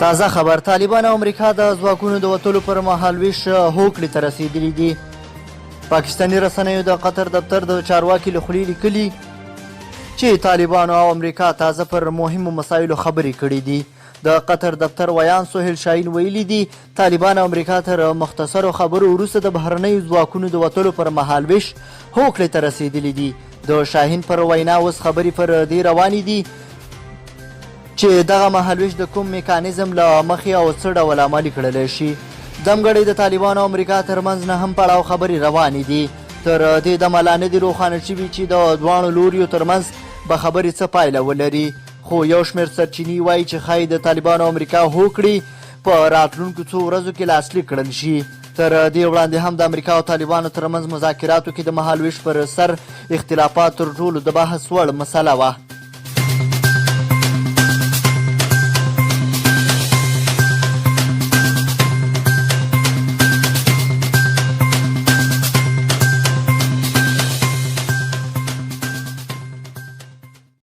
تازه خبر طالبان او امریکا د ځواکونو د وتلو پر مهالویش هوکړې ته رسېدلي دي. پاکستاني رسنیو د قطر دفتر د چارواکي له خولې لیکلي چې طالبانو او امریکا تازه پر مهمو مسایلو خبرې کړې دي. د قطر دفتر ویان سهیل شاهین ویلي دي طالبان او امریکا تر مختصرو خبرو وروسته د بهرنیو ځواکونو د وتلو پر مهالویش هوکړې ته رسېدلي دي. د شاهین پر وینا اوس خبرې پر دې روانې دي چې دغه مهالویش د کوم میکانیزم له مخې او څه ډول عملي کړلی شي. دمګړۍ د طالبانو او امریکا ترمنځ نه هم پړاو خبرې روانې دي. تر دې دمه لا نه دي روښانه شوي چې د دواړو لوریو ترمنځ به خبرې څه پایله ولري، خو یو شمېر سرچینې وایي چې ښایي د طالبانو او امریکا هوکړې په راتلونکو څو ورځو کې لاسلیک کړل شي. تر دې وړاندې هم د امریکا او طالبانو ترمنځ مذاکراتو کې د مهالویش پر سر اختلافات تر ټولو د بحث وړ مسله وه.